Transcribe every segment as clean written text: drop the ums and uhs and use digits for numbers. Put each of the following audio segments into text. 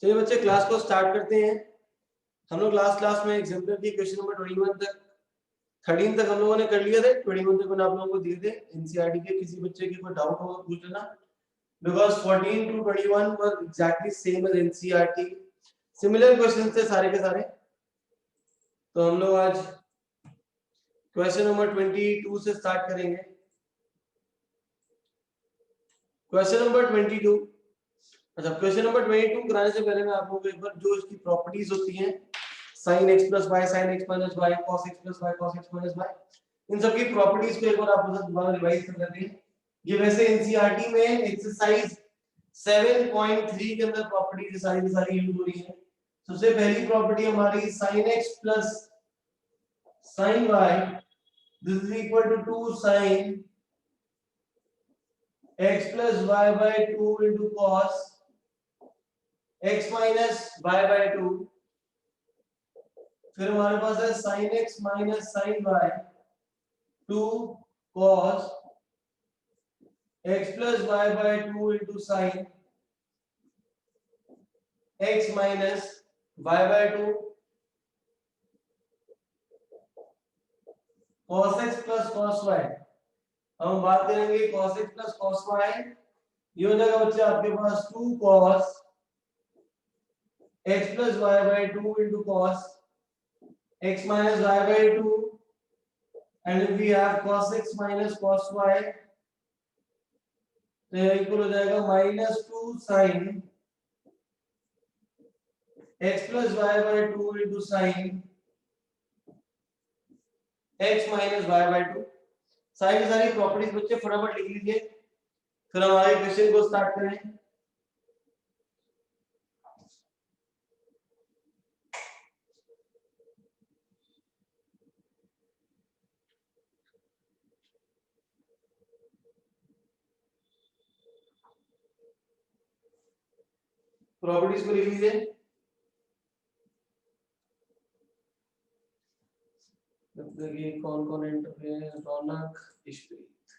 चलिए बच्चे क्लास को स्टार्ट करते हैं। हम लोग लास्ट में एग्जाम्पल की क्वेश्चन नंबर 21 तक 13 तक हम लोगों ने कर लिया था। 21 तक मैंने आप लोगों को दिए थे। एनसीईआरटी के किसी बच्चे की कोई डाउट होगा पूछ लेना, because 14 to 21 were exactly same as NCERT, similar question थे सारे के सारे। तो हम लोग आज क्वेश्चन नंबर 22 से स्टार्ट करेंगे। Question number 22। अच्छा, क्वेश्चन नंबर 22 कराने से पहले मैं आप लोगों को एक बार जो इसकी प्रॉपर्टीज होती हैं, sin x plus y, sin x minus y, cos x plus y, cos x minus y, इन सब की प्रॉपर्टीज को एक बार आप लोग दोबारा रिवाइज कर लेते हैं। ये वैसे एनसीईआरटी में एक्सरसाइज 7.3 के अंदर प्रॉपर्टीज सारी की सारी यूज हो रही है। सबसे पहली प्रॉपर्टी हमारी sin x plus sin y, this is equal to 2 sin x plus y by 2 into cos x minus y by 2। फिर हमारे पास है sin x minus sin y 2 cos x plus y by 2 into sin x minus y by 2 cos x plus cos y। अब हम बात करेंगे cos x plus cos y। ये हो जाएगा बच्चे आपके पास 2 cos x plus y by 2 into cos x minus y by 2, and if we have cos x minus cos y, तो यह इक्वल हो जाएगा -2 sin x plus y by 2 into sin x minus y by 2। सारी की सारी properties बच्चे फटाफट लिख लीजिए, फिर हमारे क्वेश्चन को स्टार्ट करें। प्रॉपर्टीज को लिख लीजिए। देखिए कौन कौन इंटरफेरेंस, रौनक, इशप्रीत।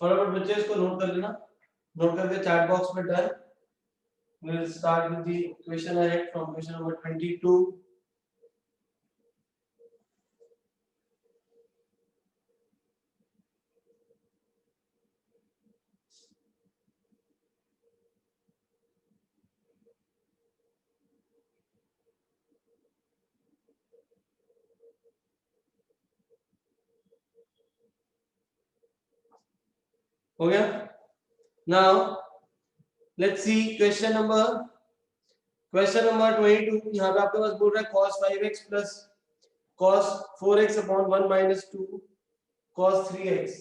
फटाफट बच्चे इसको नोट कर लेना, नोट करके चैट बॉक्स में done. We'll start with the question ahead from question number 22. हो गया? Now let's see question number 22। यहाँ पे आपके पास बोल रहा है cos 5x plus cos 4x upon 1 minus 2 cos 3x।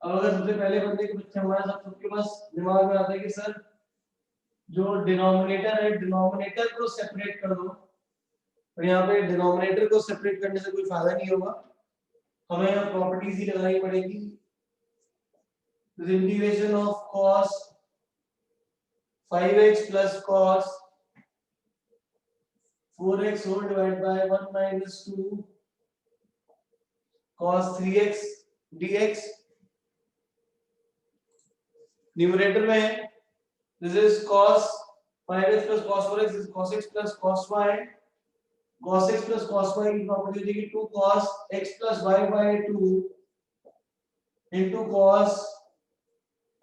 अब अगर सबसे पहले बंदे के बच्चे हमारे साथ सबके पास दिमाग में आता है कि सर जो डिनोमिनेटर है डिनोमिनेटर को सेपरेट कर दो, और यहाँ पे डिनोमिनेटर को सेपरेट करने से कोई फायदा नहीं होगा, हमें यहाँ प्रॉपर्टीज ही लगानी पड़ेगी। Integration of cos 5x plus cos 4x whole divided by 1 minus 2 cos 3x dx। Numerator में this is cos 5x plus cos 4x, is cos x plus cos y। cos x plus cos y की property हो जाएगी 2 cos x plus y by 2 into cos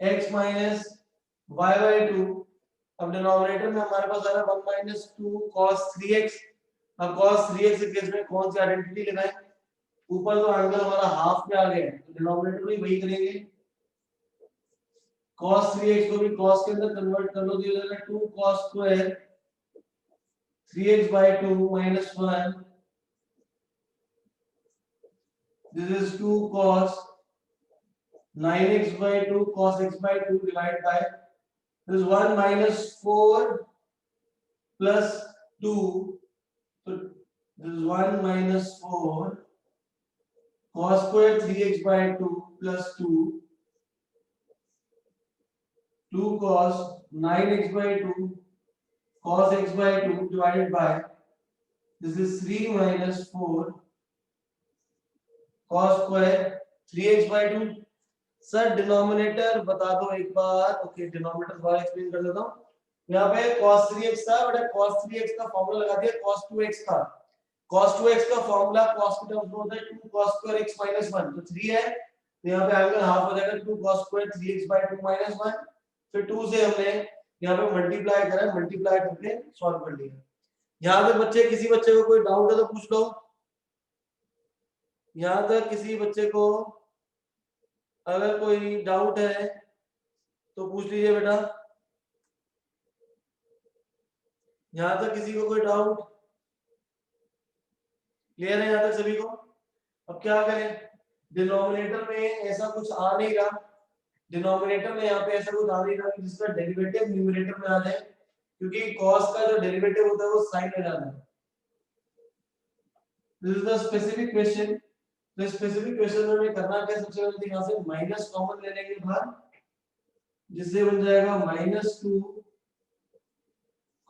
x minus y by 2। अब denominator में हमारे पास आ रहा है 1 minus 2 cos 3x। अब cos 3x के केस में कौन सी आइडेंटिटी लगाएं? ऊपर तो एंगल हमारा हाफ में आ गया है, तो डिनोमिनेटर में वही करेंगे। cos 3x को भी cos के अंदर कन्वर्ट कर लो, तो ये हो जाएगा 2 cos square 3x by 2 minus 1। This is 2 cos 9x by 2 cos x by 2 divided by this is 1 minus 4 plus 2, so this is 1 minus 4 cos square 3x by 2 plus 2 cos 9x by 2 cos x by 2 divided by this is 3 minus 4 cos square 3x/2। Sir denominator बता दो एक बार। Okay denominator दोबारा explain कर देता हूँ। यहाँ पे cos 3x था, बट cos 3x का फॉर्मूला लगा दिया cos 2x का। cos 2x का फॉर्मूला cos के टर्म्स में होता है 2 cos स्क्वायर x - 1, तो 3 है, तो यहाँ पे एंगल हाफ हो जाएगा 2 cos स्क्वायर 3x/2 - 1। फिर 2 से हमने यहाँ पे मल्टीप्लाई करा, मल्टीप्लाई करके सॉल्व कर लिया। यहाँ पे बच्चे, किसी बच्चे को कोई डाउट है तो पूछ लो। यहाँ तक किसी बच्चे को अगर कोई डाउट है तो पूछ लीजिए बेटा। यहाँ तक किसी को कोई डाउट? क्लियर है यहाँ तक सभी को? अब क्या करें, डिनोमिनेटर में ऐसा कुछ आ नहीं रहा, डिनोमिनेटर में यहाँ पे ऐसा कुछ आ नहीं रहा कि जिसका डेरिवेटिव न्यूमरेटर में आ जाए, क्योंकि cos का जो डेरिवेटिव होता है वो साइन में जाना है। This is the specific question. तो स्पेसिफिक क्वेश्चन में हमें करना क्या, सबसे पहले यहाँ से माइनस कॉमन ले लेंगे बाहर, जिससे बन जाएगा -2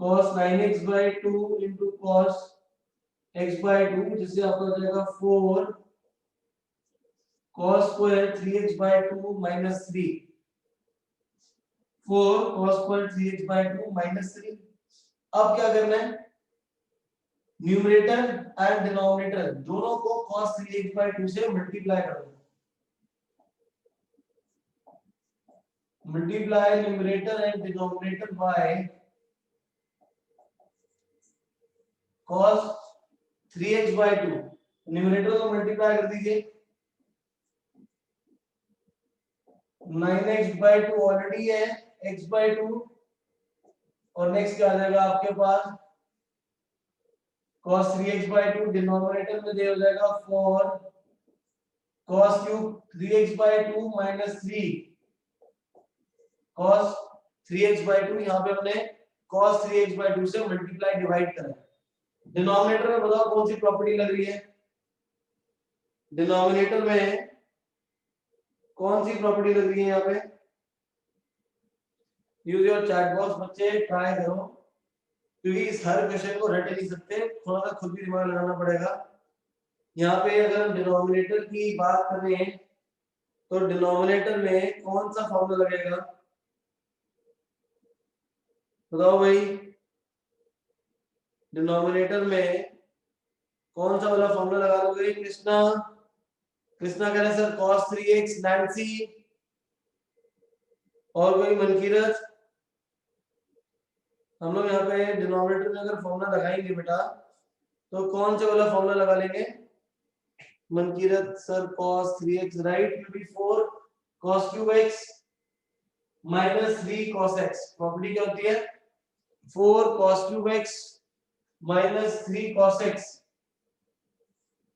cos 9x/2 into cos x/2, जिससे आपका हो जाएगा 4 cos square 3x/2 - 3। 4 cos square 3x/2 - 3। अब क्या करना है, न्यूमरेटर एंड डिनोमिनेटर दोनों को cos 3x/2 से मल्टीप्लाई कर दो। Multiply numerator and denominator by cos 3x/2। Numerator को मल्टीप्लाई कर दीजिए, 9x/2 ऑलरेडी है x/2, और नेक्स्ट क्या आ जाएगा आपके पास cos 3x/2, डिनोमिनेटर में दे हो जाएगा 4 cos cube 3x/2 - 3 cos 3x/2। यहाँ पे हमने cos 3x/2 से मल्टीप्लाई डिवाइड करा। डिनोमिनेटर में बताओ कौन सी प्रॉपर्टी लग रही है, डिनोमिनेटर में कौन सी प्रॉपर्टी लग रही है यहाँ पे? यूज योर चैट बॉक्स बच्चे, ट्राई करो, क्योंकि इस हर क्वेश्चन को रट नहीं सकते, थोड़ा सा खुद भी दिमाग लगाना पड़ेगा। यहाँ पे अगर हम डिनोमिनेटर की बात करें तो डिनोमिनेटर में कौन सा फॉर्मूला लगेगा, बताओ भाई। डिनोमिनेटर में कौन सा वाला फॉर्मूला लगा दोगे? कृष्णा, कृष्णा कह रहे सर cos 3x। नैंसी और कोई? मनकीरत? हम लोग यहाँ पे डिनोमिनेटर में अगर फॉर्मूला लगाएंगे बेटा तो कौन से वाला फॉर्मूला लगा लेंगे? Mankirat sir cos 3x right will be 4 cos cube x - 3 cos x। Property क्या होती है? 4 cos cube x - 3 cos x,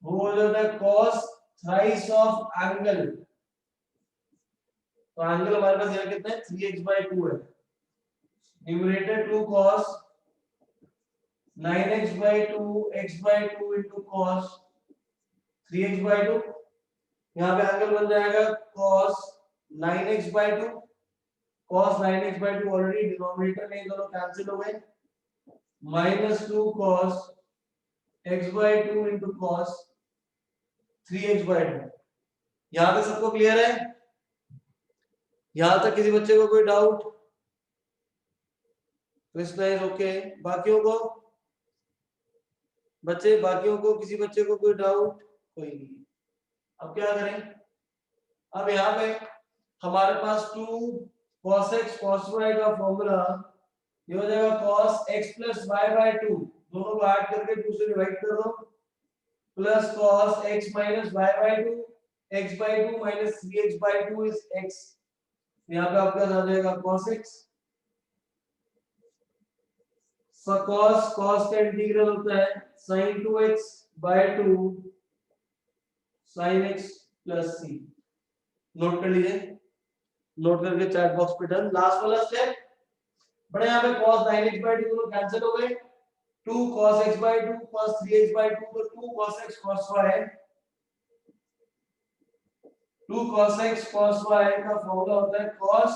वो हो जाता है cos थ्राइस ऑफ एंगल। तो एंगल हमारे पास यहाँ कितना है? 3x/2 है। Numerator 2 cos 9x/2 x/2 into cos 3x/2। यहाँ पे एंगल बन जाएगा cos 9x/2। cos 9x/2 already denominator में दोनों कैंसिल हो गए, -2 cos x/2 into cos 3x/2। यहाँ पे सबको क्लियर है? यहाँ तक किसी बच्चे को कोई डाउट? Krishna is okay. बाकियों को बच्चे, बाकियों को किसी बच्चे को कोई डाउट? कोई नहीं। अब क्या करें, अब यहाँ पे हमारे पास 2 cos x cos y का फॉर्मूला ये हो जाएगा cos x + y/2, दोनों को ऐड करके 2 से डिवाइड कर दो, plus cos x - y/2 x/2 - 3x/2 is x। यहाँ पे आपका आ जाएगा cos x। cos का इंटीग्रल होता है sin 2x/2 sin x + c। Note कर लीजिए, नोट करके चैट बॉक्स पे डन। लास्ट वाला स्टेप बड़े, यहाँ पे cos 9x/2 दोनों कैंसिल हो गए, 2 cos x/2 cos 3x/2 तो 2 cos x cos y है। 2 cos x cos y का फॉर्मूला होता है cos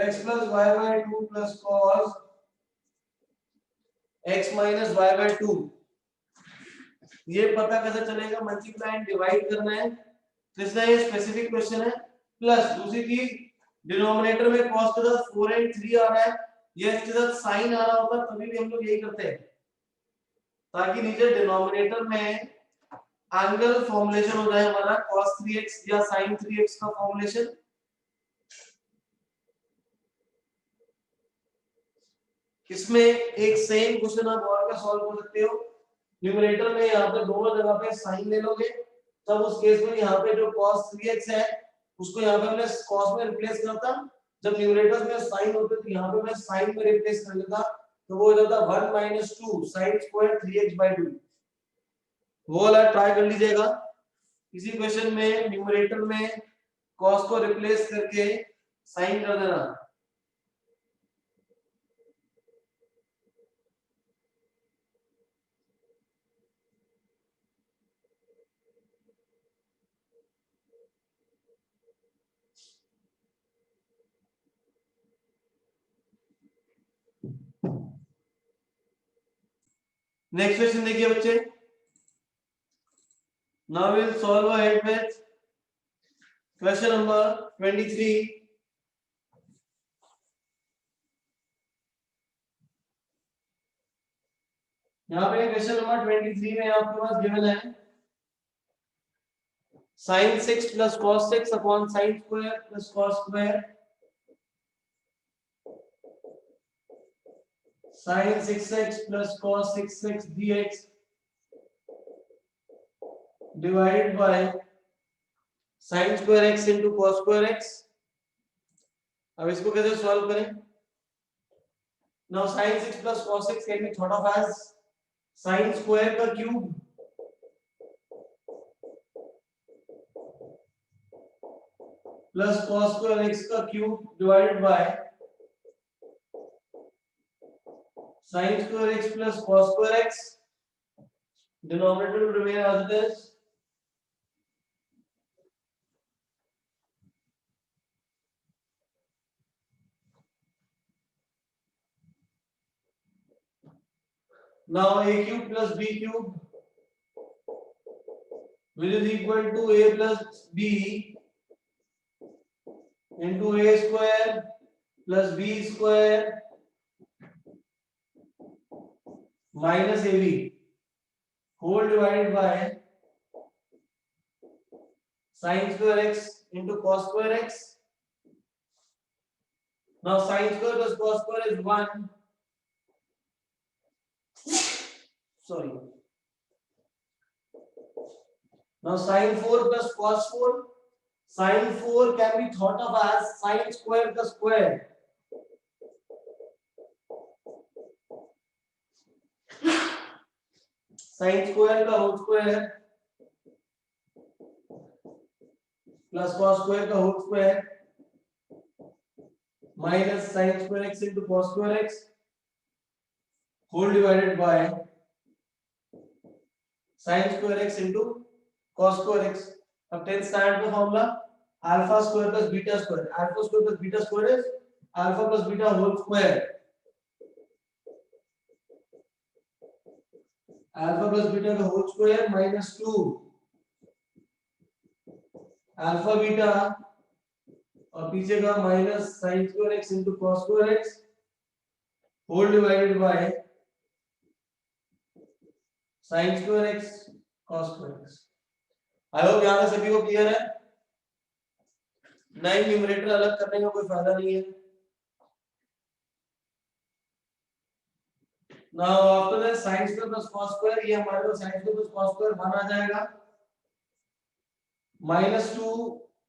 x + y/2 plus cos x - y/2। ये पता कैसे चलेगा? मल्टीप्लाई एंड डिवाइड करना है, तो इसलिए ये स्पेसिफिक क्वेश्चन है। प्लस दूसरी चीज, डिनोमिनेटर में cos के साथ 4 and 3 आ रहा है, ये इसके साथ साइन आ रहा होता तभी भी हम लोग यही करते हैं, ताकि नीचे डिनोमिनेटर में एंगल फॉर्मुलेशन हो जाए हमारा cos 3x या sin 3x का फॉर्मुलेशन। इसमें एक सेम क्वेश्चन आप और क्या सॉल्व कर सकते हो, न्यूमरेटर में यहाँ पे दोनों जगह पे साइन ले लोगे, तब उस केस में यहाँ पे जो cos 3x है उसको यहाँ पे मैंने cos में रिप्लेस करता, जब न्यूमरेटर में साइन होते तो यहाँ पे मैं साइन में रिप्लेस कर लेता, तो वो हो जाता 1 - 2 sin स्क्वायर 3x/2। वो वाला ट्राई कर लीजिएगा। इसी क्वेश्चन में न्यूमरेटर में cos को रिप्लेस करके साइन कर देना। नेक्स्ट क्वेश्चन देखिए बच्चे, now will solve ahead with question number 23। यहाँ पे क्वेश्चन नंबर 23 में आपके पास गिवन है sin 6 plus cos 6 upon sin square plus cos square, sin 6x plus cos 6x dx divided by sin square x into cos square x। अब इसको कैसे solve करें? Now sin 6 plus cos 6 can be thought of as sin square का cube plus cos square x का cube divided by sin square x plus cos square x, denominator will remain as it is। Now a cube plus b cube which is equal to a plus b into a square plus b square minus ab whole divided by sin square x into cos square x। Now sin square plus cos square is 1, sorry, now sin 4 plus cos 4, sin 4 can be thought of as sin square the square sin square का whole square plus cos square का whole square minus sin square x into cos square x whole divided by sin square x into cos square x। अब 10th standard का formula alpha square plus beta square, alpha square plus beta square is alpha plus beta whole square, alpha plus beta का whole square minus 2 alpha beta और पीछे का minus sin square x into cos square x whole divided by sin square x cos square x। I hope यहां तक सभी को clear है। नए न्यूमरेटर अलग करने का कोई फायदा नहीं है। Now after that sin square plus cos square, ये हमारे को sin square plus cos square 1 आ जाएगा, -2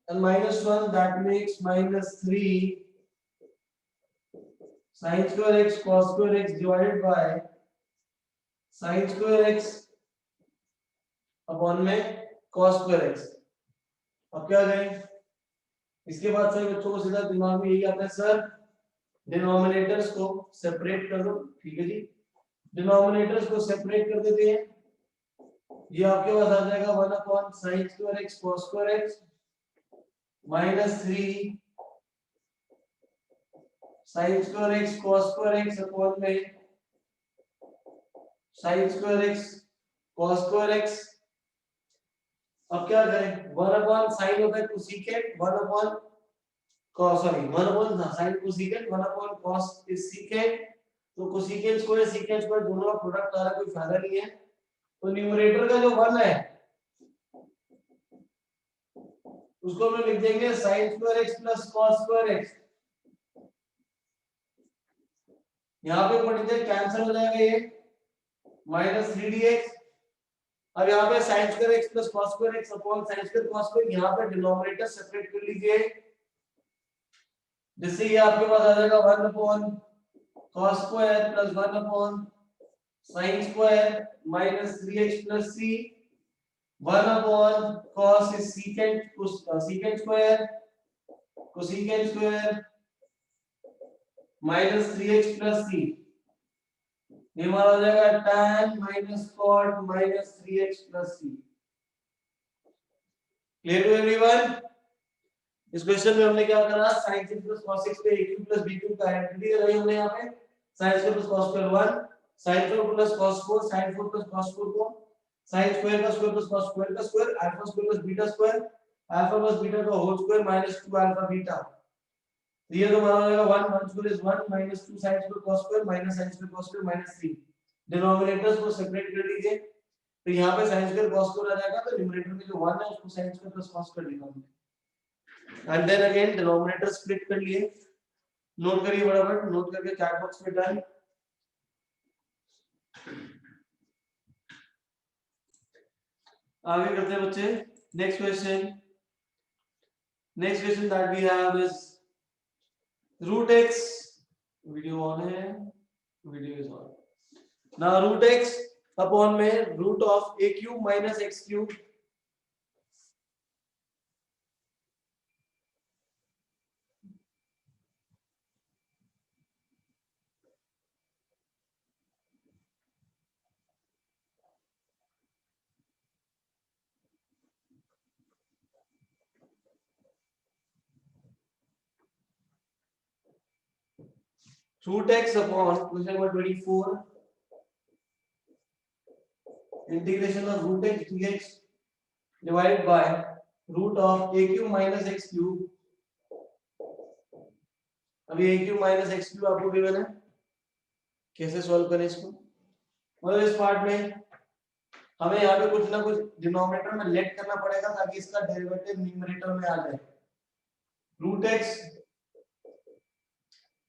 and -1 that makes -3 sin square x cos square x divided by sin square x upon में cos square x। अब क्या करें? इसके बाद सभी बच्चों को सीधा दिमाग में यही आता है, सर डिनोमिनेटर्स को सेपरेट कर दो। ठीक है जी, डिनोमिनेटर्स को सेपरेट कर देते हैं। ये आपके पास आ जाएगा 1 upon sin square x cos square x -3 sin square x cos square x upon में sin square x cos square x। अब क्या करें, 1 अपॉन साइन होता है cosecant, 1 upon cos, sorry 1 upon sine cosecant, 1 upon cos is secant. तो cosecant square secant square दोनों का product आ रहा है, कोई फायदा नहीं है। तो न्यूमरेटर का जो 1 है उसको हम लिख देंगे sin square x plus cos square x। यहाँ पे पोटेंशियल कैंसिल हो जाएगा, ये माइनस 3dx। अब यहाँ पे sin square x plus cos square x upon sin square cos square, यहाँ पे डिनोमिनेटर सेपरेट कर लीजिए, जिससे ये आपके पास आ जाएगा 1 upon cos square plus 1 upon sin square minus 3x plus c, 1 upon cos is secant square cosecant square minus 3x plus c, ये हमारा हो जाएगा tan minus cot minus 3x plus c। Clear to everyone? इस question में हमने क्या करा, sin x plus cos x पे a प्लस b का आइडेंटिटी लगाई हमने यहाँ पे, sin square plus cos square 1, sin square plus cos 4, sin 4 plus cos 4 को sin स्क्वायर का स्क्वायर प्लस cos स्क्वायर का square, alpha square plus beta square, alpha plus beta का whole square minus 2 alpha beta. ये तो हमारा हो जाएगा 1 1 square is 1 minus 2 sin square cos square minus sin square cos square minus 3। Denominators को separate कर लीजिए, तो यहाँ पे sin स्क्वायर cos स्क्वायर आ जाएगा, तो न्यूमरेटर में जो 1 है उसको sin square plus cos square लिखा हमने, and then again denominator split कर लिए। नोट करिए बराबर, नोट करके चैट बॉक्स में डाल। आगे करते हैं बच्चे, next question. Next question that we have is root x, video on है, video is on. Now root x upon में root of a cube minus x cube, root x upon question number 24 integration of root x dx divided by root of a cube minus x cube। अभी a cube minus x cube आपको given है, कैसे solve करें इसको। मतलब इस part में हमें यहाँ पे कुछ ना कुछ डिनोमिनेटर में लेट करना पड़ेगा ताकि इसका डेरिवेटिव न्यूमरेटर में आ जाए। रूट x,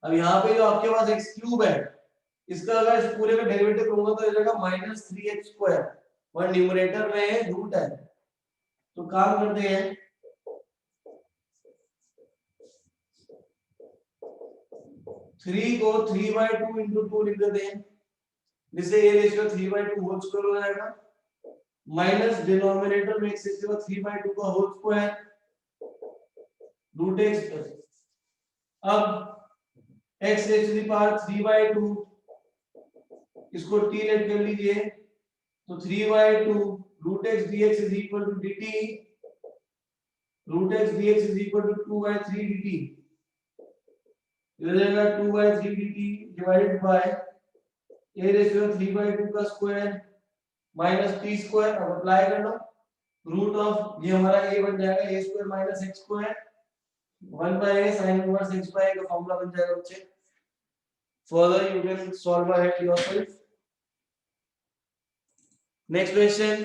अब यहाँ पे जो आपके पास x क्यूब है, इसका अगर इस पूरे का डेरिवेटिव लूंगा तो हो जाएगा माइनस 3x स्क्वायर, और न्यूमरेटर में रूट है, तो काम करते हैं, थ्री को 3/2 इंटू 2 लिख देते हैं, जिससे ये रेशियो 3/2 होल स्क्वायर हो जाएगा, माइनस डिनोमिनेटर में x से 3/2 का होल स्क्वायर रूट x। अब x raise to the power 3/2, इसको t लेट कर लीजिए, तो 3/2 root x dx is equal to dt, root x dx is equal to 2/3 dt, ये हो जाएगा 2/3 dt divided by a ratio 3/2 का स्क्वायर माइनस t स्क्वायर। अब अप्लाई कर लो, रूट ऑफ ये हमारा a बन जाएगा a square minus x square 1/a sin inverse x/a का फार्मूला बन जाएगा बच्चे। Further you can solve it yourself. Next question,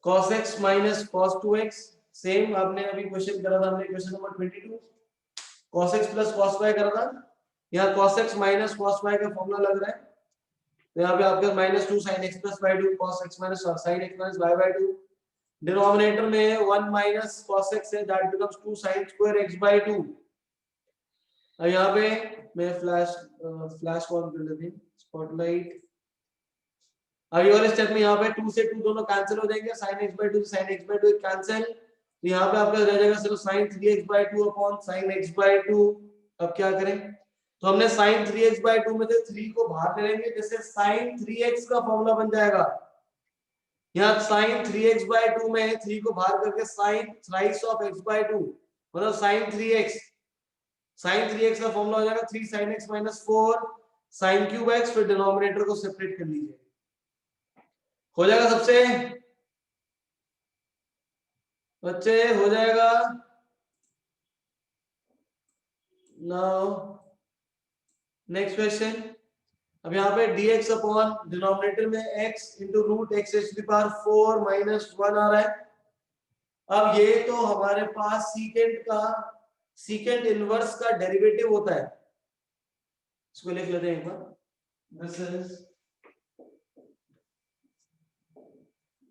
cos x minus cos 2x, same आपने अभी क्वेश्चन करा था, हमने question number 22 cos x plus cos y करा था, यहाँ cos x minus cos y का फॉर्मूला लग रहा है, तो यहाँ पे आपके -2 sin x plus y 2 cos x minus sin x minus y by 2, denominator में 1 minus cos x है, that becomes 2 sin square x by 2। अब यहाँ पे मैं फ्लैश ऑन कर लेते हैं, स्पॉटलाइट। अब ये वाले स्टेप में यहाँ पे 2 से 2 दोनों कैंसिल हो जाएंगे, sin x by 2 sin x by 2 cancel, तो यहाँ पे आपका रह जाएगा सिर्फ sin 3x by 2 upon sin x by 2। अब क्या करें, तो हमने sin 3x by 2 में से 3 को बाहर ले लेंगे, जैसे sin 3x का फॉर्मूला बन जाएगा, यहाँ sin 3x by 2 में 3 को बाहर करके sin thrice of x by 2 मतलब sin 3x, sin 3x का फॉर्मूला हो जाएगा 3 sin x minus 4 sin cube x, फिर डिनोमिनेटर को सेपरेट कर लीजिए, हो जाएगा सबसे बच्चे, हो जाएगा। Now next question. अब यहाँ पे dx अपॉन डिनोमिनेटर में x into root x to the power 4 minus 1 आ रहा है। अब ये तो हमारे पास सीकेंट इनवर्स का डेरिवेटिव होता है। इसको लिख लेते हैं एक बार। This is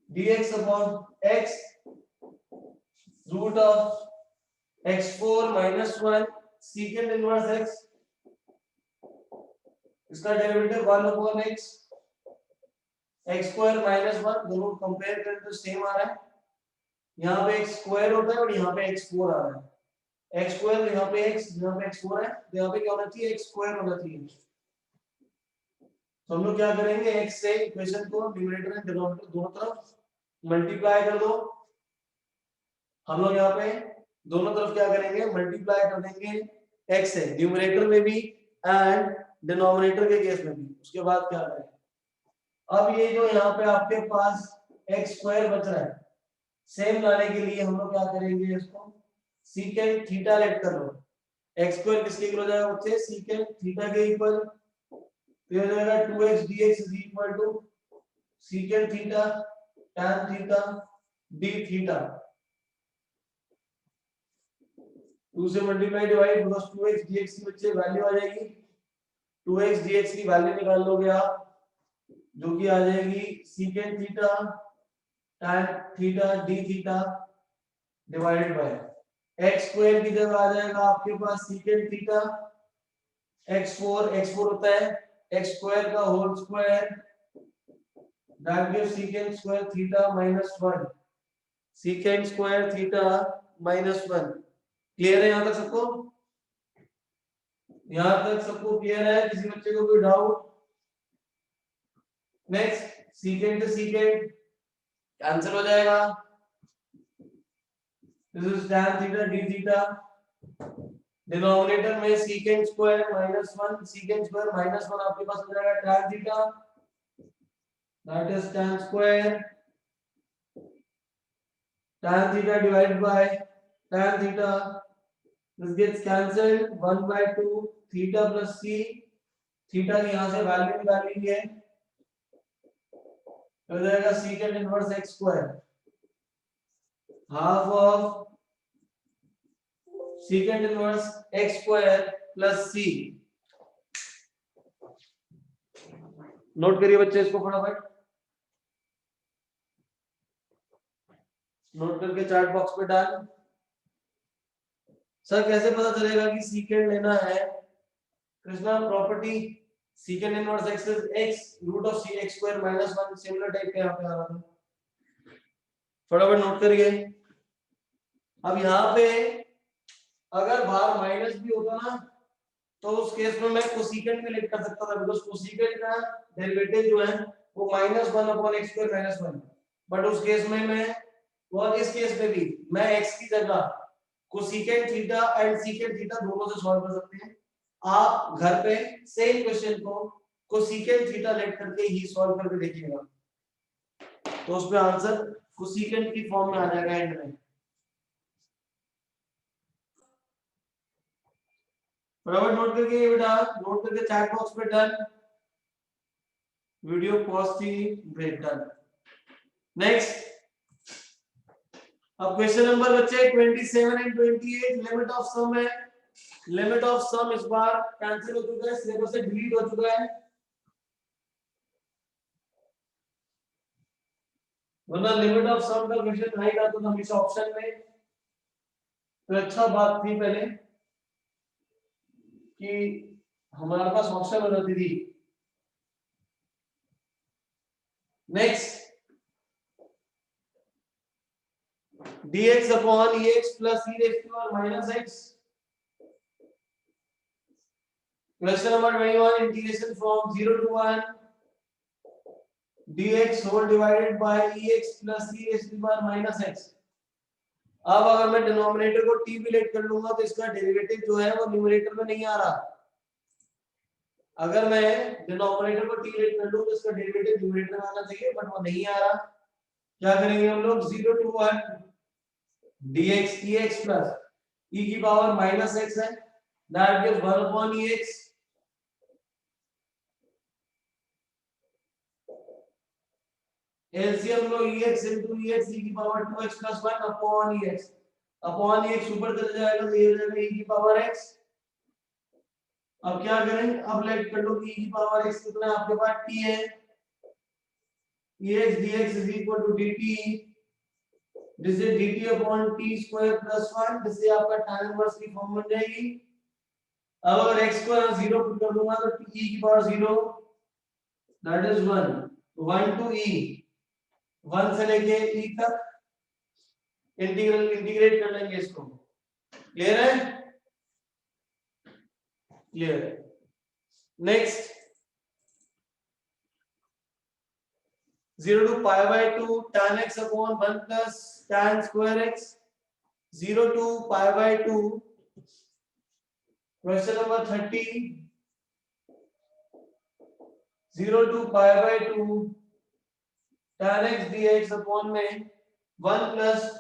dx upon x root of x4 minus 1 secant inverse x, इसका derivative 1 upon x x square minus 1, दोनों कंपेयर करें तो सेम आ रहा है। यहाँ पे x स्क्वायर होता है और यहाँ पे x4 आ रहा है। x स्क्वायर यहाँ पे x, यहाँ पे x4 है, तो यहाँ पे क्या होना चाहिए, x स्क्वायर होना चाहिए। तो हम लोग क्या करेंगे, x से इक्वेशन को न्यूमरेटर एंड डिनोमिनेटर दोनों तरफ मल्टीप्लाई कर दो। हम लोग यहाँ पे दोनों तरफ क्या करेंगे, मल्टीप्लाई कर देंगे x से, न्यूमरेटर में भी एंड डिनोमिनेटर के केस में भी। उसके बाद क्या करेंगे, अब ये जो यहाँ पे आपके पास x स्क्वायर बच रहा है, सेम लाने के लिए हम लोग क्या करेंगे, इसको सीकेंट थीटा लेट कर लो। x स्क्वायर किसके इक्वल हो जाएगा बच्चे, सीकेंट थीटा के इक्वल। तो ये हो जाएगा 2x dx is equal to secant theta tan theta d theta. 2 से multiply divide, because 2x dx की बच्चे वैल्यू आ जाएगी। 2x dx की वैल्यू निकाल लोगे आप, जो कि आ जाएगी secant theta tan theta d theta divided bye x square की जगह आ जाएगा आपके पास सीकेंट थीटा x4 होता है x स्क्वायर का whole square, that gives secant square theta minus 1, secant square theta minus 1। Clear है यहाँ तक सबको? यहाँ तक सबको क्लियर है? किसी बच्चे को कोई डाउट? नेक्स्ट, सीकेंट से सीकेंट कैंसिल हो जाएगा। This is tan theta d theta. Denominator में secant square minus 1, secant square minus 1 आपके पास हो जाएगा tan theta, that is tan square tan theta divided by tan theta, this gets cancelled 1 by 2 theta plus c, theta की यहां से value निकालेंगे है, हो जाएगा secant inverse x square half of secant inverse x square plus c। Note करिए बच्चे इसको फटाफट, नोट करके चैट बॉक्स पे डाल। सर कैसे पता चलेगा कि सीकेंट लेना है? कृष्णा property secant inverse x is x root of c x square minus 1, similar type का यहाँ पे आ रहा था, फटाफट नोट करिए। अब यहाँ पे अगर बाहर माइनस भी होता ना, तो उस केस में मैं कोसेकेंट भी लिख कर सकता था, बिकॉज़ कोसेकेंट का डेरिवेटिव जो है वो -1 upon x square minus 1। But उस केस में मैं, और इस केस में भी मैं x की जगह cosecant theta and secant theta दोनों से सॉल्व कर सकते हैं। आप घर पे सेम क्वेश्चन को कोसेकेंट थीटा लेट करके ही सॉल्व करके देखिएगा, तो उसमें आंसर कोसेकेंट की फॉर्म में आ जाएगा एंड में। बराबर नोट करके बेटा, नोट करके चैट बॉक्स पे डन, वीडियो पॉज थी, ब्रेक डन। नेक्स्ट, अब क्वेश्चन नंबर बच्चे 27 एंड 28, लिमिट ऑफ सम है। लिमिट ऑफ सम इस बार कैंसिल हो चुका है, सिलेबस से डिलीट हो चुका है, वरना लिमिट ऑफ सम का क्वेश्चन नहीं आता था हमेशा ऑप्शन में, तो अच्छा बात थी पहले कि हमारे पास ऑप्शन हो जाती थी। Next, dx upon ex plus e raised to power minus x. Question number 21, integration from 0 to 1 dx whole divided by ex plus e raised to power minus x. अब अगर मैं डिनोमिनेटर को t भी late कर लूंगा तो इसका derivative जो है वो न्यूमरेटर में नहीं आ रहा। अगर मैं डिनोमिनेटर को t लेट कर लूं तो इसका डेरिवेटिव न्यूमरेटर में आना चाहिए, बट वो नहीं आ रहा। क्या करेंगे हम लोग, 0 to 1 dx ex plus e की पावर माइनस x है, that gives 1 upon ex। LCM low ex into ex e की power 2x plus 1 upon ex। Upon ex ऊपर चला जाएगा तो ये हो जाएगा e की पावर x। अब क्या करें, अब लेट कर लो कि e की पावर x कितना है आपके पास, t है, ex dx is equal to dt, जिससे dt upon t square plus 1, जिससे आपका tan इनवर्स की फॉर्म बन जाएगी। अब अगर x को 0 पुट कर दूंगा तो e की power 0 that is 1, 1 to e, 1 से लेके e तक इंटीग्रेट कर लेंगे इसको। क्लियर है? क्लियर है। Next 0 to pi by 2 tan x upon 1 plus tan square x, 0 to pi by 2, question number 30, 0 to pi by 2 tan x dx upon में 1 plus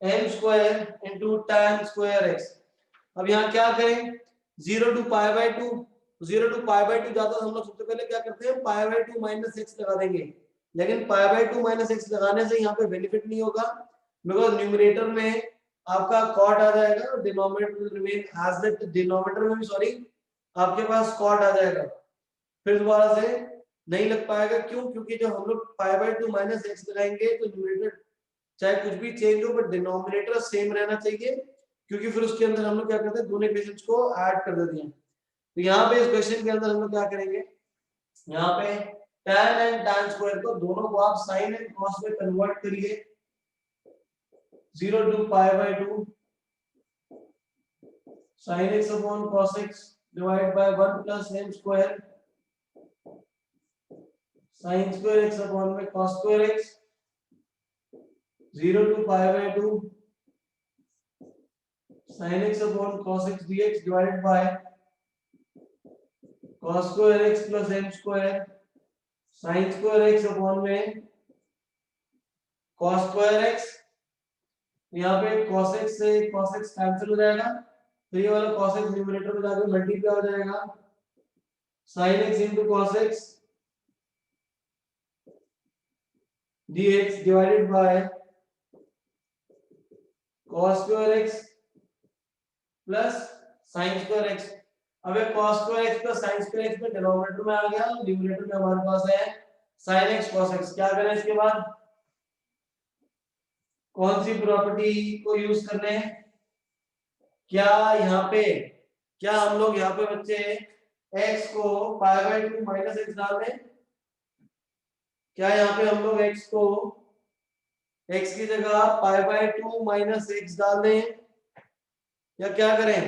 m square into tan square x। अब यहाँ क्या करें, 0 to pi by 2, 0 to pi by 2 जाता है हम लोग सबसे पहले क्या करते हैं, pi by 2 minus x लगा देंगे। लेकिन pi by 2 minus x लगाने से यहाँ पे बेनिफिट नहीं होगा, बिकॉज न्यूमरेटर में आपका cot आ जाएगा और denominator will remain as that, denominator में भी सॉरी आपके पास cot आ जाएगा, फिर दोबारा से नहीं लग पाएगा। क्यों? क्योंकि जब हम लोग pi by 2 minus x लगाएंगे तो न्यूमरेटर चाहे कुछ भी चेंज हो बट डिनोमिनेटर सेम रहना चाहिए, क्योंकि फिर उसके अंदर हम लोग क्या करते हैं, दोनों इक्वेशंस को ऐड कर देते हैं। तो यहाँ पे इस क्वेश्चन के अंदर हम लोग क्या करेंगे, यहाँ पे tan एंड tan स्क्वायर को दोनों को आप sin एंड cos में कन्वर्ट करिए। 0 to pi by 2 sin x upon cos x divided by 1 plus m square sin square x upon में cos square x, 0 to pi by 2 sin x upon cos x dx divided by cos square x plus m square sin square x upon में cos square x। यहाँ पे cos x से cos x cancel हो जाएगा, तो ये वाला cos x numerator में जाके मल्टीप्लाई हो जाएगा, sin x into cos x dx divided by cos square x plus sin square x। अब ये cos square x plus sin square x में डिनोमिनेटर में आ गया, न्यूमरेटर में हमारे पास है sin x cos x। क्या करें इसके बाद, कौन सी प्रॉपर्टी को यूज करने हैं, क्या यहाँ पे, क्या हम लोग यहाँ पे बच्चे x को pi by 2 minus x डाल दें, क्या यहाँ पे हम लोग x को x की जगह pi by 2 minus x डाल दें, या क्या करें,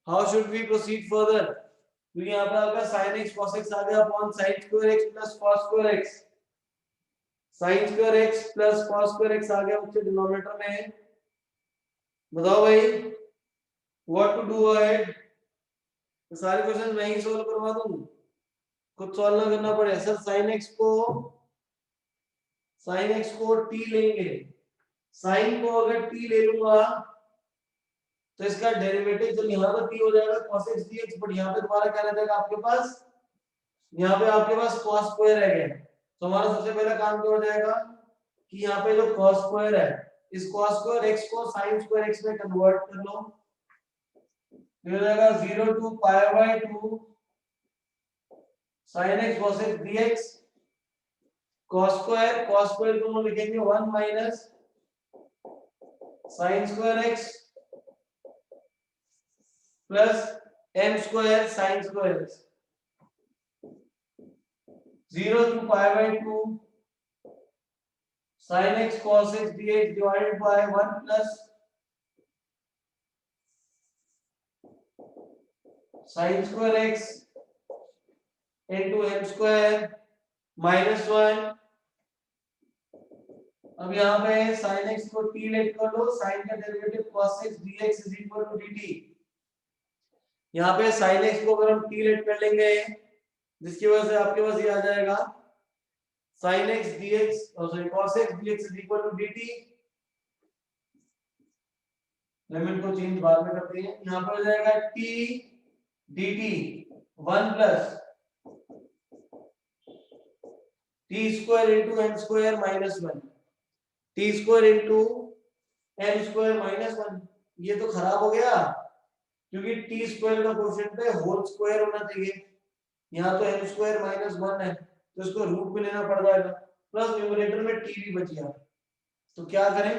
how should we proceed further. तो यहाँ पे आपका sin x cos x आ गया upon sin square x plus cos square x, sin square x plus cos square x आ गया बच्चे डिनोमिनेटर में। बताओ भाई व्हाट टू डू अहेड, तो सारे क्वेश्चन मैं ही सोल्व करवा दूं, खुद सॉल्व ना करना पड़े। सर sin x को t लेंगे, sin को अगर t ले लूंगा तो इसका डेरिवेटिव जब यहाँ पर t हो जाएगा cos x dx, बट यहाँ पे दोबारा क्या रह जाएगा आपके पास, यहाँ पे आपके पास cos स्क्वायर रह गया। तो हमारा सबसे पहला काम क्या हो जाएगा कि यहाँ पे जो cos स्क्वायर है, इस cos स्क्वायर x को sin स्क्वायर x में कन्वर्ट कर लो, हो जाएगा 0 to pi by 2 sin x cos x dx, cos square को हम लिखेंगे 1 minus sin square x plus m square sin square x, 0 to pi by 2 sin x cos x dx divided by 1 plus sin square x into m square minus 1। अब यहाँ पे sin x को t let कर लो, sin का derivative cos x dx is equal to dt, यहाँ पे sin x को अगर हम t लेट कर लेंगे जिसकी वजह से आपके पास ये आ जाएगा sin x dx और sorry cos x dx is equal to dt। Limit को चेंज बाद में करते हैं। यहाँ पर हो जाएगा t dt 1 plus t square into n square minus 1 t square into n square minus 1। ये तो खराब हो गया क्योंकि t स्क्वायर का कोएफिशिएंट है होल स्क्वायर होना चाहिए। यहाँ तो n स्क्वायर माइनस 1 है तो इसको रूट में लेना पड़ जाएगा प्लस न्यूमरेटर में t भी बच गया। तो क्या करें,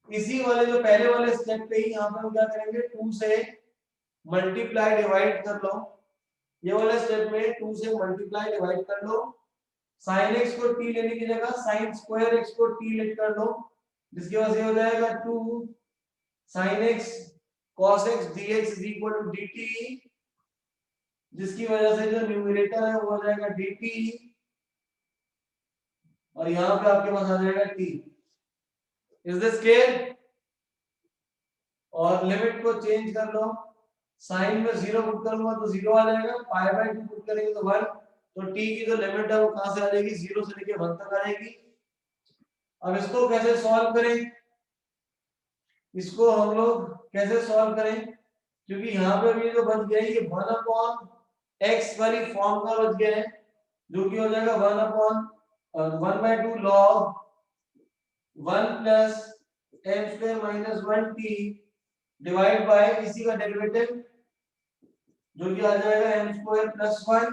इसी वाले जो पहले वाले स्टेप पे ही यहाँ पर हम क्या करेंगे 2 से मल्टीप्लाई डिवाइड कर लो। ये वाले स्टेप में 2 से मल्टीप्लाई डिवाइड कर लो। sin x को t लेने की जगह sin स्क्वायर x को t लेट कर लो जिसकी वजह से हो जाएगा 2 sin x cos x dx is equal to dt जिसकी वजह से जो न्यूमरेटर है वो हो जाएगा dt और यहाँ पे आपके पास आ जाएगा t। Is this clear? और लिमिट को चेंज कर लो, साइन में 0 पुट करूंगा तो 0 आ जाएगा, पाई बाय 2 पुट करेंगे तो 1। तो t की जो लिमिट है वो कहां से आ जाएगी 0 से लेके 1 तक आ जाएगी। अब इसको कैसे सॉल्व करें, इसको हम लोग कैसे सॉल्व करें, क्योंकि यहाँ पे भी जो बच गया है ये 1 अपॉन x वाली फॉर्म का बच गया है जो कि हो जाएगा 1 upon 1/2 log 1 plus m square minus 1t divide by इसी का डेरिवेटिव जो कि आ जाएगा m square plus 1।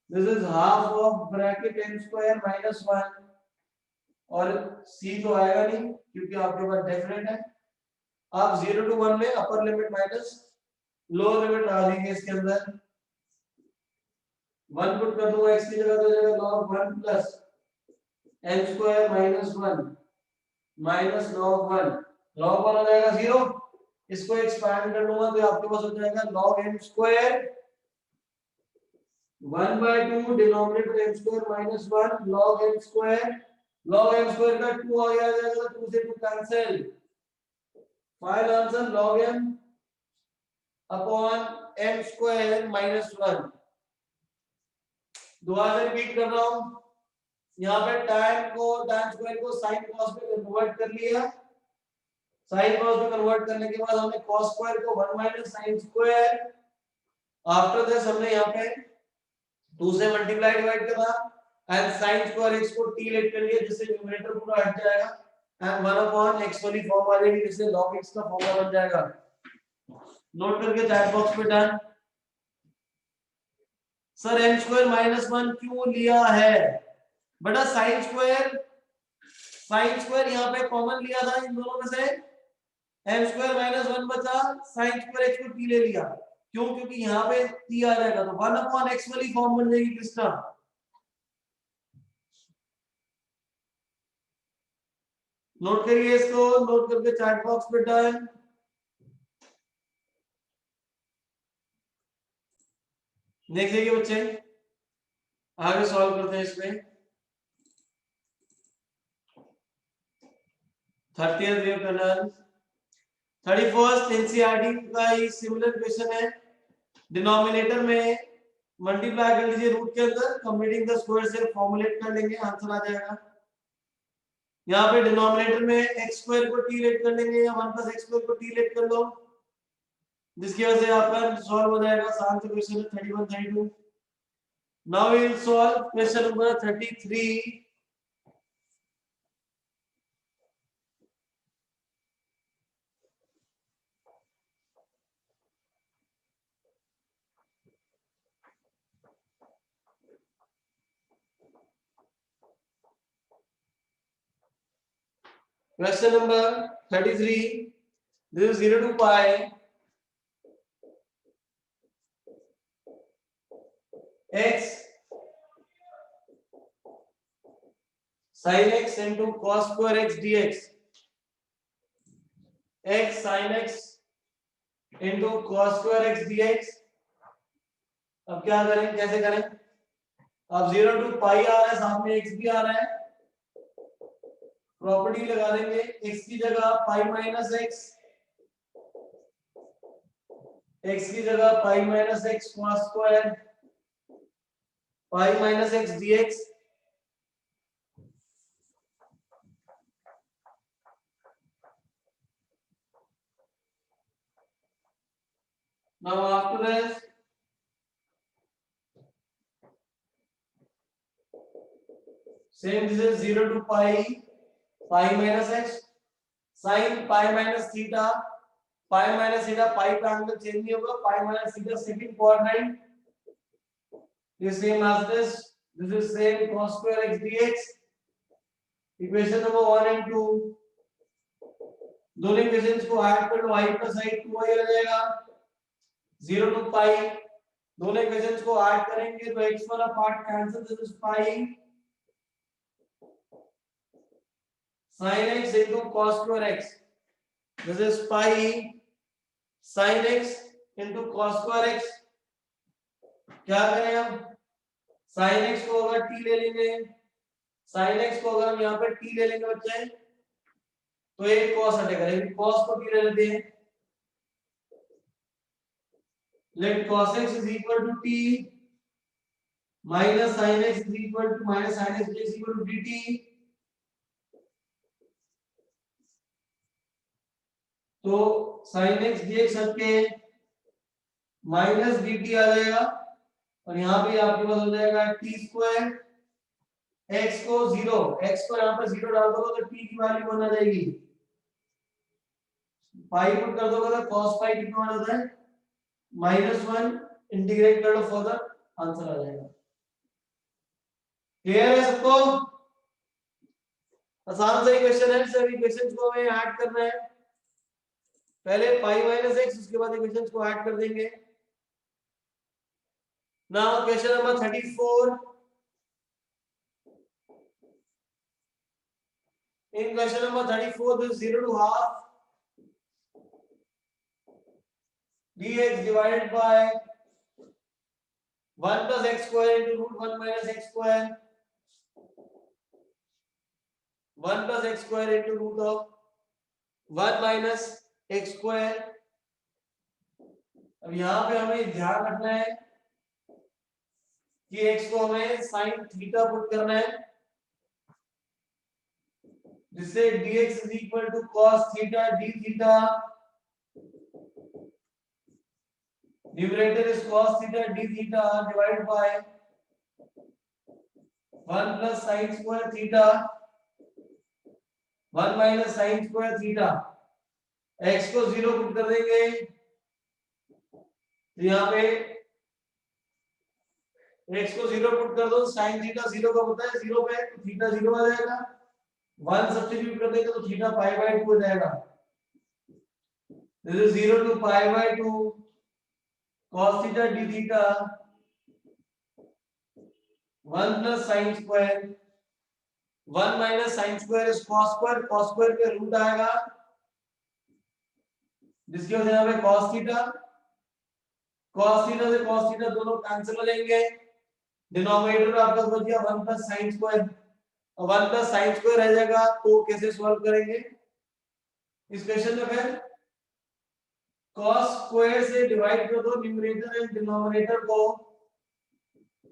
This is half of bracket m square minus 1 और c तो आएगा नहीं क्योंकि आपके पास डेफिनेट है। आप 0 to 1 में upper limit minus lower limit लगा देंगे इसके अंदर। 1 पुट कर दूंगा x की जगह तो हो जाएगा log 1 plus m square minus 1 minus log 1 log 1 हो जाएगा 0। इसको एक्सपैंड कर लूंगा तो आपके पास हो जाएगा log m square 1/2 denominator m square minus 1 log m square का 2 आ जाएगा तो 2 से 2 cancel. Final answer log m upon m square minus 1। दोबारा से रिपीट कर रहा हूं, यहाँ पे tan स्क्वायर को sin cos में कन्वर्ट कर लिया। sin cos में कन्वर्ट करने के बाद हमने cos स्क्वायर को 1 minus sin square. After this हमने यहाँ पे 2 से मल्टीप्लाई डिवाइड करा एंड sin स्क्वायर x को t लेट कर लिया जिससे न्यूमरेटर पूरा हट जाएगा एंड 1 अपॉन x वाली फॉर्म आ जाएगी जिससे log x का फॉर्मूला बन जाएगा। नोट करके चैट बॉक्स में done. Sir m square minus 1 क्यों लिया है बेटा, sin स्क्वायर यहाँ पे कॉमन लिया था इन दोनों में से, m स्क्वायर माइनस 1 बचा, sin स्क्वायर x को t ले लिया। क्यों? क्योंकि यहाँ पे t आ जाएगा तो 1 अपॉन x वाली फॉर्म बन जाएगी कृष्णा। नोट करिए इसको, नोट करके चैट बॉक्स पे डन। देखिए बच्चे आगे सॉल्व करते हैं इसमें। 30th वेव का डन। 31st एनसीईआरटी का ही सिमिलर क्वेश्चन है। डिनोमिनेटर में मल्टीप्लाई कर लीजिए रूट के अंदर, कंप्लीटिंग द स्क्वायर से फॉर्मुलेट कर लेंगे, आंसर आ जाएगा। यहाँ पे डिनोमिनेटर में x स्क्वायर को t लेट कर लेंगे या 1 प्लस x स्क्वायर को t लेट कर लो जिसकी वजह से आपका सॉल्व हो जाएगा। Answer question 31 32। Now we will solve question number 33। Question number 33. This is 0 to pi x sin x into cos square x dx। x sin x into cos square x dx। अब क्या करें, कैसे करें? अब 0 to pi आ रहा है, साथ में x भी आ रहा है, प्रॉपर्टी लगा देंगे। x की जगह पाई माइनस x, x की जगह pi minus x cos square pi minus x dx. Now after this, same this is 0 to pi minus x sin pi minus theta pi का एंगल चेंज नहीं होगा pi minus theta second quadrant the same as this is same cos square x dx. Equation number 1 and 2 दोनों equations को add कर लो y plus i 2y आ जाएगा 0 to pi. दोनों equations को add करेंगे तो x वाला part cancel this is pi sin x into cos square x. This is pi sin x into cos square x. क्या करें हम sin x को अगर t ले लेंगे sin x को अगर हम यहाँ पे t ले लेंगे बच्चे तो एक cos हटेगा लेकिन cos को t ले लेते हैं. Let cos x is equal to t minus sin x is equal to minus sin x is equal to dt. तो sin x dx हटके माइनस dt आ जाएगा और यहाँ पे आपके पास हो जाएगा t स्क्वायर x को 0 x को यहाँ पे 0 डाल दोगे तो t की वैल्यू बन जाएगी पाई पुट कर दोगे तो cos पाई कितना आ जाता है -1 इंटीग्रेट कर लो फर्दर आंसर आ जाएगा. क्लियर है सबको? आसान सा क्वेश्चन है. सभी इक्वेशंस को हमें ऐड करना है. पहले पाई माइनस एक्स उसके बाद इक्वेशंस को ऐड कर देंगे. Now question number 34. In question number 34, this is 0 to half dx divided by 1 plus x square into root 1 minus x square 1 plus x square into root of 1 minus x square. अब यहाँ पे हमें ध्यान रखना है कि x को हमें sin थीटा पुट करना है जिससे dx is equal to cos theta d theta. Numerator is cos theta d theta divided by 1 plus sin square theta 1 minus sin square theta. x को 0 पुट कर देंगे तो यहाँ पे x को 0 पुट कर दो sin थीटा 0 का होता है 0 पे तो थीटा 0 आ जाएगा 1 सब्स्टिट्यूट कर देंगे तो थीटा पाई बाय 2 हो जाएगा. This is 0 to pi by 2 cos theta d theta 1 plus sin square 1 minus sin square is cos square पे रूट आएगा जिसकी वजह से यहाँ पे cos से cos थीटा दोनों कैंसिल हो जाएंगे. डिनोमिनेटर में आपका बच गया 1 plus sin square और 1 plus sin square रह जाएगा तो कैसे सॉल्व करेंगे इस क्वेश्चन में? फिर cos स्क्वायर से डिवाइड कर दो न्यूमरेटर एंड डिनोमिनेटर को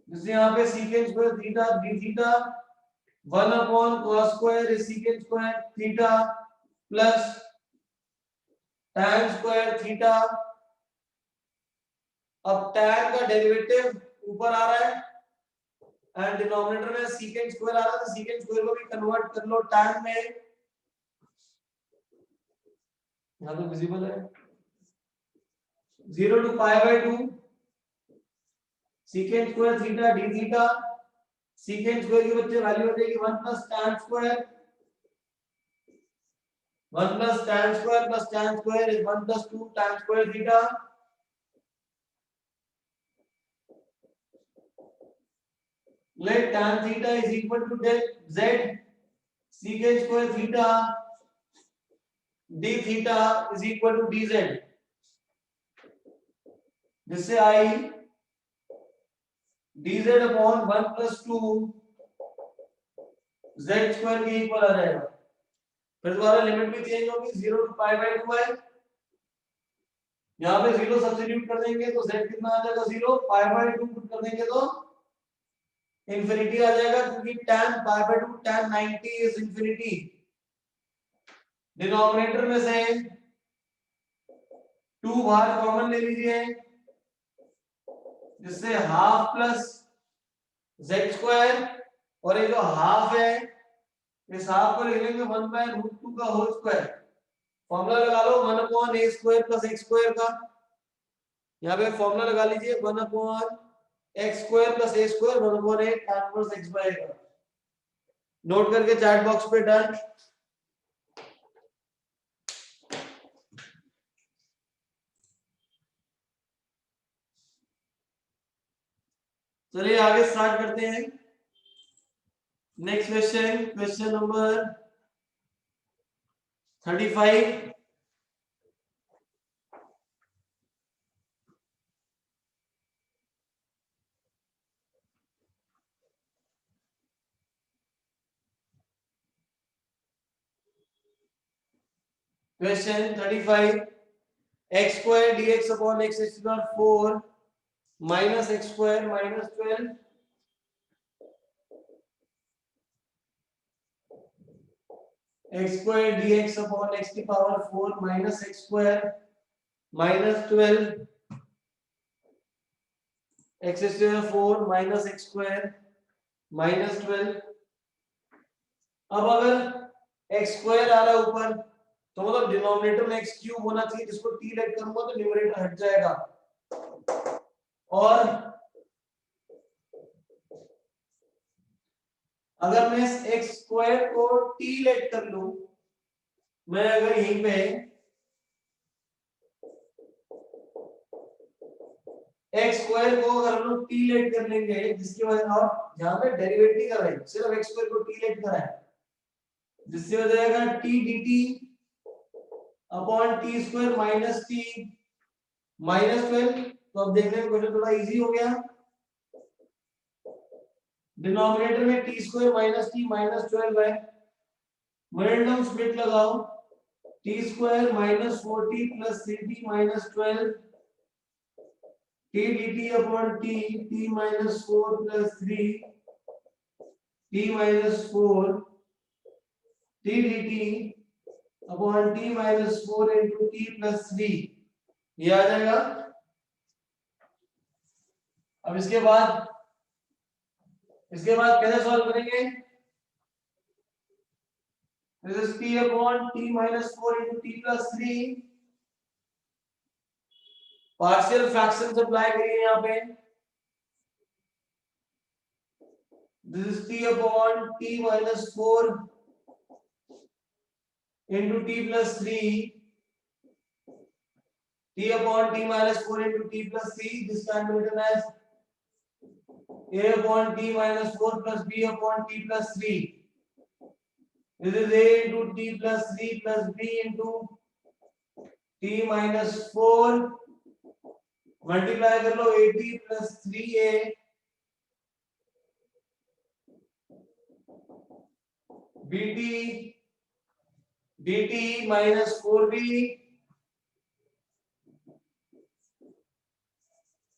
जिससे यहाँ पे secant square theta d theta 1 upon cos square is secant square theta plus tan square theta. अब tan का डेरिवेटिव ऊपर आ रहा है एंड डिनोमिनेटर में secant स्क्वायर आ रहा है तो secant स्क्वायर को भी कन्वर्ट कर लो tan में. यहाँ तो विजिबल है 0 to pi by 2 secant square theta d theta secant square की बच्चे वैल्यू हो जाएगी 1 plus tan square 1 plus tan square is 1 plus 2 tan square theta. Let tan theta is equal to del z secant square theta d theta is equal to dz. जिससे I dz upon 1 plus 2 z square के equal आ जाएगा. फिर दोबारा limit भी change होगी 0 to pi by 2 है यहाँ पे 0 सब्स्टिट्यूट कर देंगे तो z कितना आ जाएगा 0, पाई बाय 2 पुट कर देंगे तो इंफिनिटी आ जाएगा, क्योंकि tan pi by 2 tan 90 is infinity. Denominator में से 2 बाहर कॉमन ले लीजिए, जिससे हाफ प्लस z स्क्वायर, और ये जो हाफ है इस हाफ को लिख लेंगे 1 बाय रूट 2 का होल स्क्वायर। फॉर्मूला लगा लो 1 upon a square plus x square का, यहाँ पे फॉर्मूला लगा लीजिए 1 upon x square plus a square 1 upon a tan inverse x by a का। नोट करके चैट बॉक्स पे डन। चलिए आगे स्टार्ट करते हैं। Next question, question number 35। Question 35, x square dx upon x is equal 4 minus x square minus 12 x square dx upon x की power 4 minus x square minus 12 x square 4 minus x square minus 12। अब अगर x square आ रहा है ऊपर तो मतलब denominator में x cube होना चाहिए, जिसको t लेट करूंगा तो न्यूमरेटर हट जाएगा। और अगर मैं इस x स्क्वायर को t लेट कर लूं, मैं अगर यहीं पे x स्क्वायर को अगर हम लोग t लेट कर लेंगे, जिसकी वजह आप यहां पे डेरिवेट नहीं कर रहे, सिर्फ x स्क्वायर को t लेट करा है, जिससे हो जाएगा t dt upon t square minus t minus 12। तो अब देखने में क्वेश्चन थोड़ा इजी हो गया। डिनोमिनेटर में t square minus t minus 12 है, मिडिल टर्म स्प्लिट लगाओ, t square minus 4t plus 3t minus 12 t dt upon t t minus 4 plus 3 t minus 4 t dt upon t minus 4 into t plus 3, ये आ जाएगा। अब इसके बाद कैसे solve करेंगे? This is t upon t minus 4 into t plus 3, partial fraction apply करिए यहाँ पे। This is t upon t minus 4 into t plus 3, t upon t minus 4 into t plus 3, this can be written as a upon t minus 4 plus b upon t plus 3. This is a into t plus 3 plus b into t minus 4, multiply कर लो 80 plus 3a bt dt minus 4b,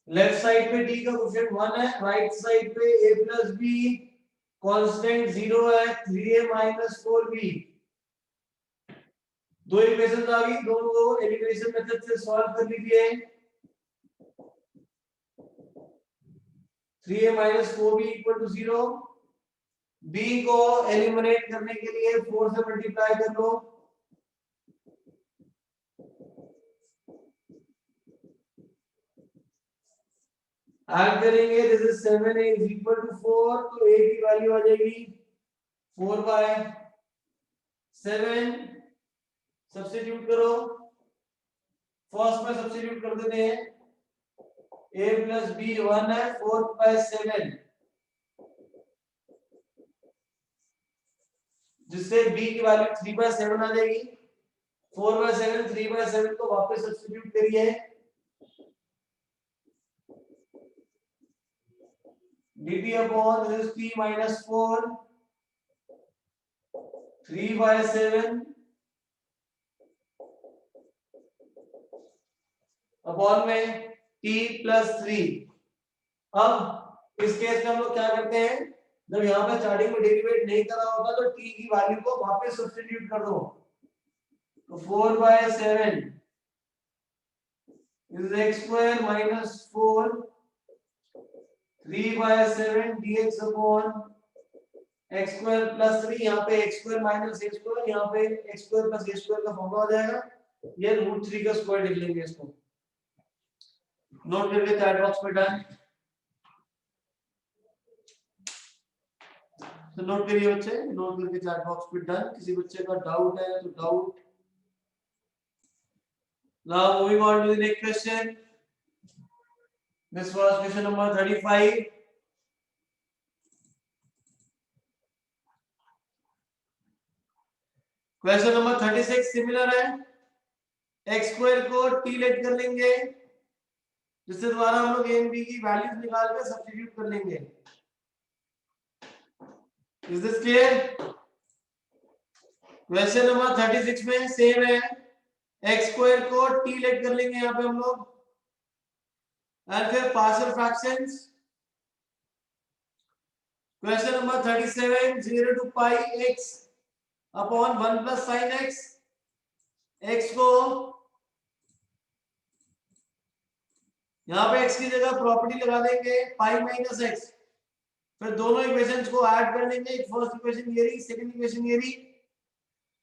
left side पे t का coefficient 1 है, right side पे a plus b constant 0 है, 3a minus 4b। दो equations आ गई, दोनों को एलिमिनेशन मेथड से सॉल्व कर लीजिए। 3a minus 4b equal to 0, b को एलिमिनेट करने के लिए 4 से मल्टीप्लाई कर लो, ऐड करेंगे, this is 7a is equal to 4, तो a की वैल्यू आ जाएगी 4 बाय 7। सब्स्टिट्यूट करो, फर्स्ट में सब्स्टिट्यूट कर देते हैं, a plus b 1 है, 4 बाय 7, जिससे b की वैल्यू 3 बाय 7 आ जाएगी। 4 बाय 7 3 बाय 7 को वापस सब्स्टिट्यूट करिए, dt upon this t minus 4 3 by 7 upon में t प्लस 3। अब इस केस में हम लोग क्या करते हैं, जब यहाँ पे स्टार्टिंग में डेरिवेट नहीं करा होता तो t की वैल्यू को वापस सब्स्टिट्यूट कर दो, तो 4/7 is x square minus 4 3/7 dx upon x square plus 3। यहाँ पे x square minus a square, यहाँ पे x square plus a square का फॉर्मूला हो जाएगा, ये √3 का स्क्वायर लिख लेंगे इसको। नोट करके चैट बॉक्स में डन। तो नोट करिए बच्चे, नोट करके चैट बॉक्स पे डन। किसी बच्चे का डाउट है तो doubt. Now moving on to the next question. This was question number 35। Question number 36 similar है। x स्क्वायर को t लेट कर लेंगे, जिससे द्वारा हम लोग a और b की वैल्यूज निकाल कर सब्स्टिट्यूट कर लेंगे। Is this clear? Question number 36 में सेम है, x स्क्वायर को t लेट कर लेंगे यहाँ पे हम लोग, और फिर partial fractions. Question number 37 0 to pi x upon 1 plus sign x। x को यहाँ पे x की जगह प्रॉपर्टी लगा देंगे पाई माइनस x, फिर दोनों इक्वेशंस को ऐड कर लेंगे। फर्स्ट इक्वेशन ये रही, सेकंड इक्वेशन ये रही,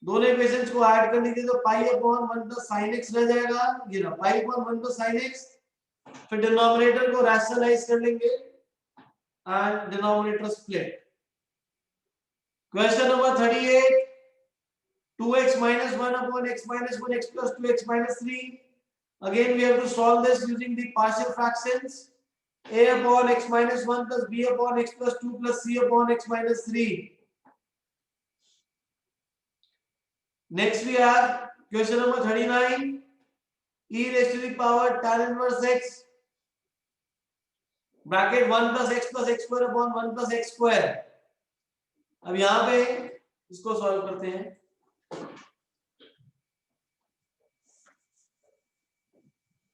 दोनों इक्वेशंस को ऐड कर लीजिए तो pi upon 1 plus sign x रह जाएगा, ये रहा pi upon 1 plus sign x। फिर डिनोमिनेटर को रैशनलाइज कर लेंगे and denominator split. Question number 38 2x minus 1 upon x minus 1 x plus 2x minus 3। Again we have to solve this using the partial fractions a upon x minus 1 plus b upon x plus 2 plus c upon x minus 3। Next we have question number 39 e raised to the power tan inverse x bracket 1 plus x square upon 1 plus x square। अब यहाँ पे इसको solve करते हैं।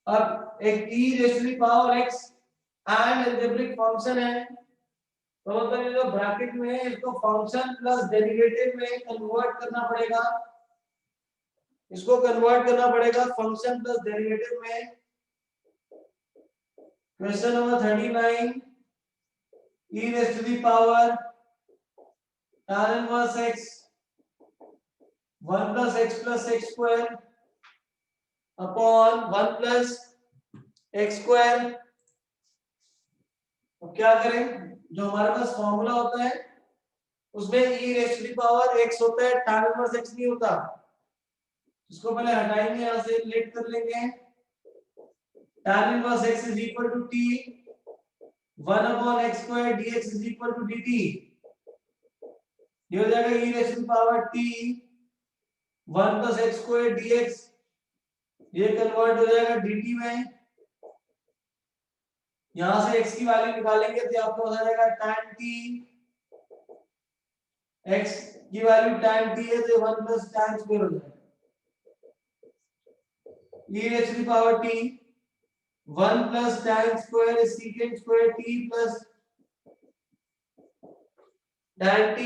अब एक e raised to the power x and algebraic function है, तो मतलब ये जो ब्रैकेट में है इसको फंक्शन प्लस डेरिवेटिव में कन्वर्ट करना पड़ेगा, इसको कन्वर्ट करना पड़ेगा फंक्शन प्लस डेरिवेटिव में। Question number 39 e raised to the power tan inverse x 1 plus x square upon 1 plus x square। अब क्या करें, जो हमारे पास फॉर्मूला होता है उसमें e raised to the power x होता है, tan inverse x नहीं होता। इसको पहले हटाएंगे, यहां से लेट कर लेंगे। tan inverse x is equal to t 1 upon x square dx is equal to dt। ये हो जाएगा e raised to the power t 1 plus x square dx, ये कन्वर्ट हो जाएगा dt में। यहां से x की वैल्यू निकालेंगे तो आपको हो जाएगा tan t, x की वैल्यू tan t है तो 1 plus tan square हो जाएगा e raised to the power t 1 plus tan square is secant square t plus tan t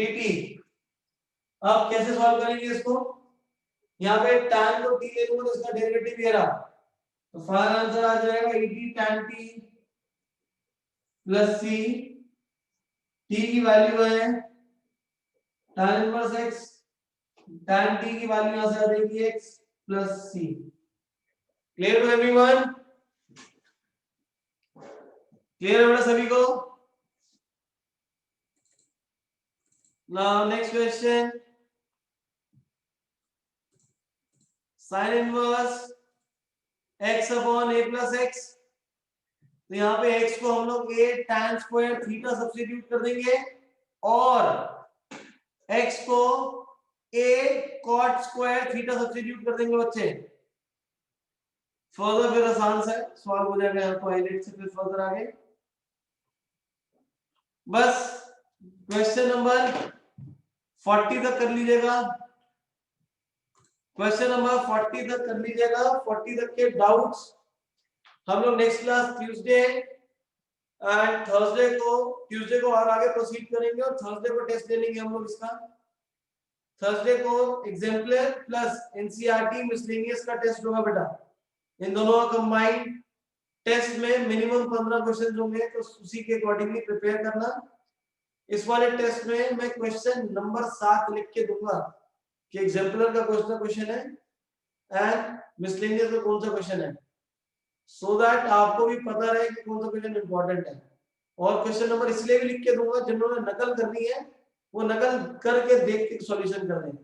dt। अब कैसे सॉल्व करेंगे इसको, यहाँ पे tan को t ले लूंगा तो इसका डेरिवेटिव ये रहा, तो फाइनल आंसर आ जाएगा et tan t plus c। t की वैल्यू है tan inverse x, tan t की वैल्यू यहां से आ जाएगी x plus c। Clear to everyone? Clear है बेटा सभी को? Now next question, sin inverse x upon a plus x। तो यहाँ पे x को हम लोग a tan square theta substitute कर देंगे और x को a cot square theta substitute कर देंगे बच्चे। फर्दर फिर आसान से सॉल्व हो जाएगा, यहाँ तो हाईलाइट से फिर फर्दर आगे। बस क्वेश्चन नंबर 40 तक कर लीजिएगा। क्वेश्चन नंबर 40 तक कर लीजिएगा। 40 तक के डाउट्स हम लोग next class Tuesday and Tuesday को और आगे प्रोसीड करेंगे और थर्सडे को टेस्ट ले लेंगे हम लोग इसका। थर्सडे को एग्जाम्पलर प्लस एनसीईआरटी मिसलेनियस का टेस्ट होगा बेटा। इन दोनों का कंबाइंड टेस्ट में मिनिमम 15 क्वेश्चन होंगे, तो उसी के अकॉर्डिंगली प्रिपेयर करना। इस वाले टेस्ट में मैं क्वेश्चन नंबर 7 लिख के दूंगा कि एग्जाम्पलर का कौन सा क्वेश्चन है एंड मिसलेनियस का कौन सा क्वेश्चन है, सो दैट आपको भी पता रहे कि कौन सा क्वेश्चन इंपॉर्टेंट है। और क्वेश्चन नंबर इसलिए भी लिख के दूंगा जिन्होंने नकल करनी है वो नकल करके देख के सॉल्यूशन कर दें।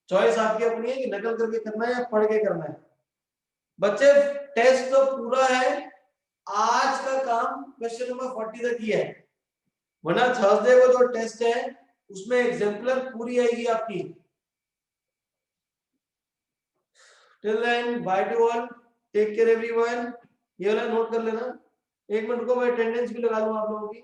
चॉइस आपकी अपनी है कि नकल करके करना है या पढ़ के करना है। बच्चे टेस्ट तो पूरा है, आज का काम क्वेश्चन नंबर 40 तक ही है, वरना थर्सडे को जो टेस्ट है उसमें एग्जाम्पलर पूरी आएगी आपकी। Till then bye to all, take care everyone. ये वाला नोट कर लेना। एक मिनट को मैं अटेंडेंस भी लगा दूं आप लोगों की।